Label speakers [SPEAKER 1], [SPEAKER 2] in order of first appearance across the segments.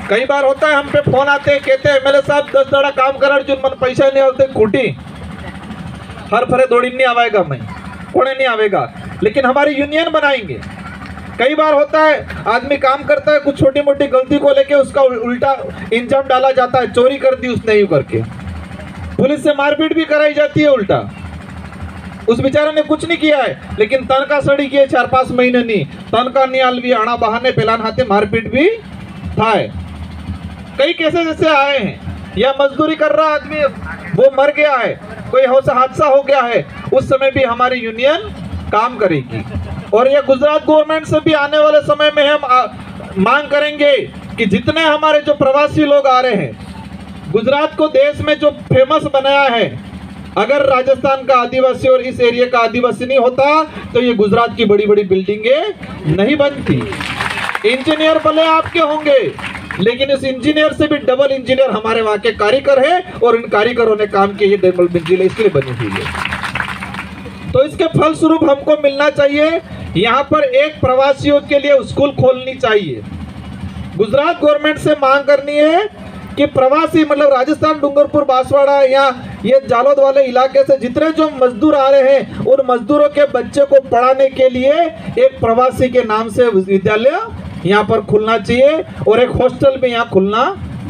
[SPEAKER 1] कई बार होता है हम पे फोन आते हैं, कहते हैं एमएलए साहब 10 दाड़ा काम करा अर्जुन मन पैसा नहीं होते खूटी हर फरे दौड़ी नहीं आवेगा, मैं कोने नहीं आवेगा, लेकिन हमारी यूनियन बनाएंगे। कई बार होता है आदमी काम करता है, कुछ छोटी मोटी गलती को लेके उसका उल्टा इंजाम डाला जाता है, चोरी कर दी उसने यूं करके, पुलिस से मारपीट भी कराई जाती है उल्टा। उस बेचारे ने कुछ नहीं किया है, लेकिन तनखा सड़ी किए 4-5 महीने नहीं, तनखा नहीं आलवी आना बहाने पेलान हाथे मारपीट भी था है। कई केसेस ऐसे आए हैं, या मजदूरी कर रहा आदमी वो मर गया है, कोई हादसा हो गया है, उस समय भी हमारी यूनियन काम करेगी। और ये गुजरात गवर्नमेंट से भी आने वाले समय में हम मांग करेंगे कि जितने हमारे जो प्रवासी लोग आ रहे हैं, गुजरात को देश में जो फेमस बनाया है, अगर राजस्थान का आदिवासी और इस एरिया का आदिवासी नहीं होता तो ये गुजरात की बड़ी बड़ी बिल्डिंगें नहीं बनती। इंजीनियर भले आपके होंगे, लेकिन इस इंजीनियर से भी डबल इंजीनियर हमारे वहां के कारीगर है, और इन कारीगरों ने काम किया, ये डबल बिल्डिंग इसलिए बनी हुई है। तो इसके फलस्वरूप हमको मिलना चाहिए, यहाँ पर एक प्रवासियों के लिए स्कूल खोलनी चाहिए। गुजरात गवर्नमेंट से मांग करनी है कि प्रवासी मतलब राजस्थान डूंगरपुर बांसवाड़ा या ये जालोद वाले इलाके से जितने जो मजदूर आ रहे हैं, उन मजदूरों के बच्चे को पढ़ाने के लिए एक प्रवासी के नाम से विद्यालय यहाँ पर खुलना चाहिए, और एक हॉस्टल भी यहाँ खुलना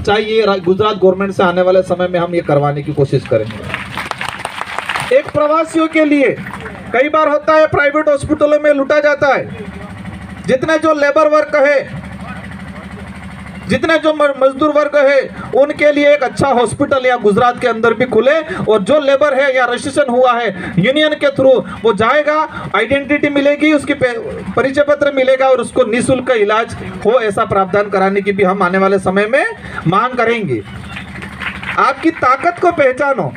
[SPEAKER 1] चाहिए। गुजरात गवर्नमेंट से आने वाले समय में हम ये करवाने की कोशिश करेंगे। एक प्रवासियों के लिए कई बार होता है प्राइवेट हॉस्पिटलों में लूटा जाता है, जितने जो लेबर वर्क है, जितने जो मजदूर वर्ग है, उनके लिए एक अच्छा हॉस्पिटल या गुजरात के अंदर भी खुले, और जो लेबर है या रजिस्ट्रेशन हुआ है यूनियन के थ्रू, वो जाएगा, आइडेंटिटी मिलेगी, उसकी परिचय पत्र मिलेगा, और उसको निःशुल्क इलाज हो, ऐसा प्रावधान कराने की भी हम आने वाले समय में मांग करेंगे। आपकी ताकत को पहचानो,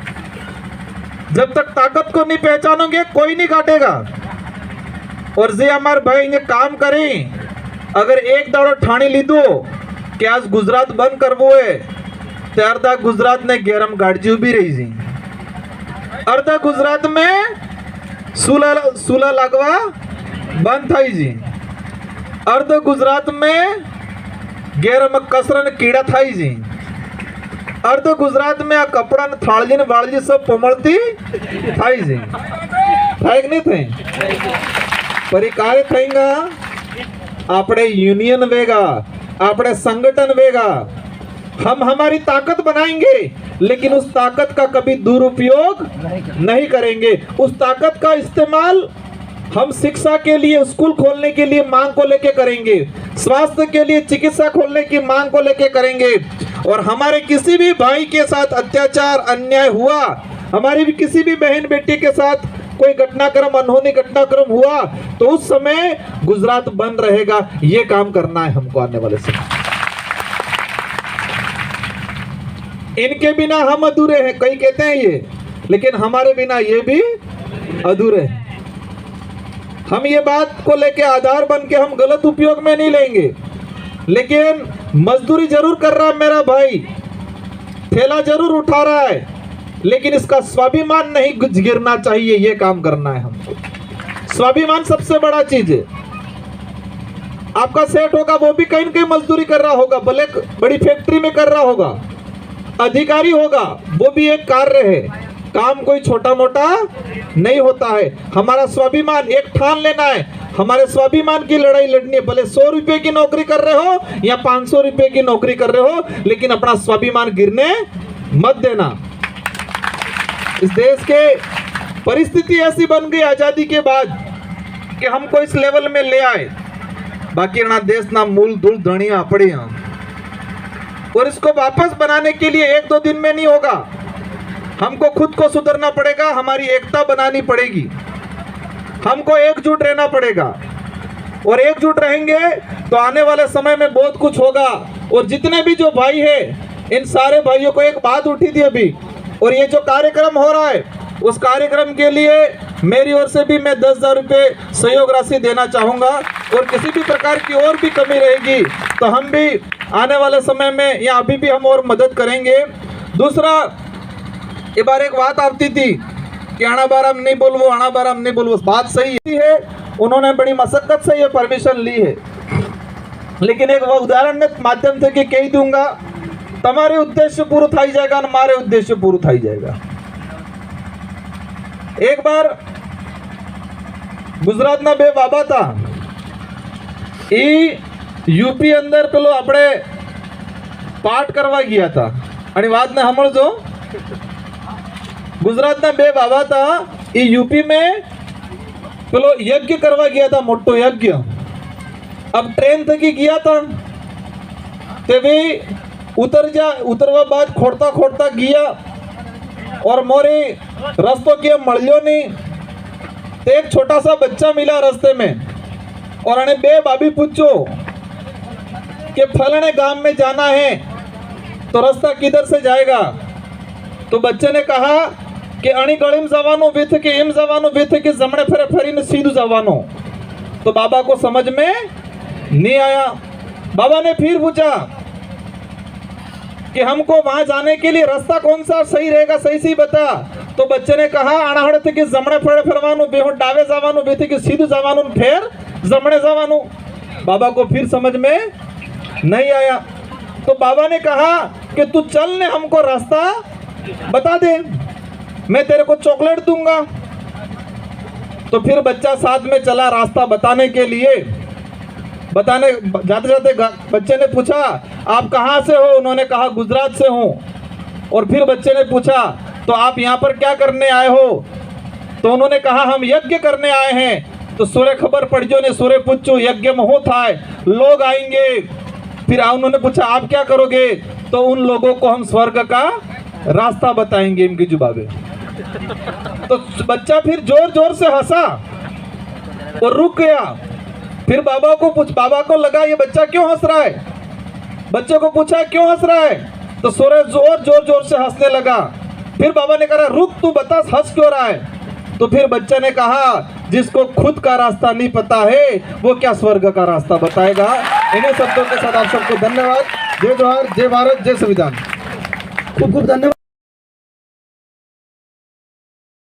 [SPEAKER 1] जब तक ताकत को नहीं पहचानोगे कोई नहीं काटेगा। और जे हमारे भाई ये काम करें, अगर एक दाड़ो ठाणी लीधो कि आज गुजरात बंद करवो है, तो अर्धा गुजरात ने गरम गाड़ी उभी रही जी, अर्धा गुजरात में सूला लागवा बंद थी जी, अर्ध गुजरात में गरम कसरन कीड़ा थाई जी, अर्ध गुजरात में आ कपड़ा ने थाळजी ने बाळजी सब पमळती थाई जी, થાય કે નહીં થઈ? પરિકારે થઈંગા આપણે यूनियन वेगा, આપણે संगठन वेगा, हम हमारी ताकत बनाएंगे, लेकिन उस ताकत का कभी दुरुपयोग नहीं करेंगे। उस ताकत का इस्तेमाल हम शिक्षा के लिए, स्कूल खोलने के लिए मांग को लेके करेंगे, स्वास्थ्य के लिए चिकित्सा खोलने की मांग को लेके करेंगे। और हमारे किसी भी भाई के साथ अत्याचार अन्याय हुआ, हमारी भी किसी भी बहन बेटी के साथ कोई घटनाक्रम, अनहोनी घटनाक्रम हुआ, तो उस समय गुजरात बंद रहेगा। ये काम करना है हमको आने वाले समय। इनके बिना हम अधूरे हैं, कई कहते हैं ये, लेकिन हमारे बिना ये भी अधूरे हैं। हम ये बात को लेके आधार बन के हम गलत उपयोग में नहीं लेंगे, लेकिन मजदूरी जरूर कर रहा है मेरा भाई, थैला जरूर उठा रहा है, लेकिन इसका स्वाभिमान नहीं गिरना चाहिए। ये काम करना है हमको। स्वाभिमान सबसे बड़ा चीज है। आपका सेठ होगा, वो भी कहीं न कहीं मजदूरी कर रहा होगा, भले बड़ी फैक्ट्री में कर रहा होगा, अधिकारी होगा, वो भी एक कार्य है, काम कोई छोटा मोटा नहीं होता है। हमारा स्वाभिमान एक ठान लेना है, हमारे स्वाभिमान की लड़ाई लड़नी है। भले 100 रुपए की नौकरी कर रहे हो या 500 रुपए की नौकरी कर रहे हो, लेकिन अपना स्वाभिमान गिरने मत देना। इस देश के परिस्थिति ऐसी बन गई आजादी के बाद कि हमको इस लेवल में ले आए, बाकी ना देश ना मूल धूल धनिया पड़ी हम, और इसको वापस बनाने के लिए 1-2 दिन में नहीं होगा। हमको खुद को सुधरना पड़ेगा, हमारी एकता बनानी पड़ेगी, हमको एकजुट रहना पड़ेगा, और एकजुट रहेंगे तो आने वाले समय में बहुत कुछ होगा। और जितने भी जो भाई है, इन सारे भाइयों को एक बात उठी थी अभी, और ये जो कार्यक्रम हो रहा है, उस कार्यक्रम के लिए मेरी ओर से भी मैं 10,000 रुपये सहयोग राशि देना चाहूँगा। और किसी भी प्रकार की और भी कमी रहेगी तो हम भी आने वाले समय में या अभी भी हम और मदद करेंगे। दूसरा, ये बार एक बात आती थी कि आना बार हम नहीं बोलवो, आना बार हम नहीं बोलवो, बात सही है, उन्होंने बड़ी मशक्कत से ये परमिशन ली है। लेकिन एक उदाहरण ने माध्यम से कही दूंगा, તમારે उद्देश्य पूरा થઈ जाएगा और हमारे उद्देश्य पूरा થઈ जाएगा। एक बार गुजरात ना बे बाबा था, यूपी अंदर पेलो अपने पाठ करवा गया था आणि बात ने समझो, गुजरात ना बे बाबा था, यूपी में पेलो यज्ञ करवा गया था, मोटो यज्ञ। अब ट्रेन थकी गया था, ते भी उतरवा बाद खोड़ता खोड़ता गया और मोरी रस्तो किया मळ्यो नहीं। तो एक छोटा सा बच्चा मिला रास्ते में और अने बे बाबी पूछो कि फलाने गांव में जाना है तो रास्ता किधर से जाएगा। तो बच्चे ने कहा कि अणी गळीम जवानो विथ के एम जवानो विथ के जमणे फरे फरीने सीधू जवानो। तो बाबा को समझ में नहीं आया। बाबा ने फिर पूछा कि हमको वहां जाने के लिए रास्ता कौन सा सही रहेगा, सही सही बता। तो बच्चे ने कहा अणाहड़े थे कि जमणे फरे फरवानो, बेहो डावे जवानो, बेथे कि सीधू जवानो, फिर जमणे जवानो। बाबा को फिर समझ में नहीं आया। तो बाबा ने कहा कि तू चल ने हमको रास्ता बता दे, मैं तेरे को चॉकलेट दूंगा। तो फिर बच्चा साथ में चला रास्ता बताने के लिए। बताने जाते जाते बच्चे ने पूछा आप कहाँ से हो। उन्होंने कहा गुजरात से हूँ। और फिर बच्चे ने पूछा तो आप यहाँ पर क्या करने आए हो। तो उन्होंने कहा हम यज्ञ करने आए हैं। तो सूर्य खबर पड़ जो ने सूर्य पूछो यज्ञ में हो था लोग आएंगे। फिर उन्होंने पूछा आप क्या करोगे। तो उन लोगों को हम स्वर्ग का रास्ता बताएंगे इनकी जुबाबे। तो बच्चा फिर जोर जोर से हंसा और रुक गया। फिर बाबा को लगा ये बच्चा क्यों हंस रहा है। बच्चे को पूछा क्यों हंस रहा है। तो सूर्य जोर जोर से हंसने लगा। फिर बाबा ने कहा रुक तू बता हंस क्यों रहा है। तो फिर बच्चे ने कहा जिसको खुद का रास्ता नहीं पता है वो क्या स्वर्ग का रास्ता बताएगा। इन्हीं शब्दों के साथ आप सबको धन्यवाद। जय जोहार, जय भारत, जय संविधान।
[SPEAKER 2] खूब खूब धन्यवाद।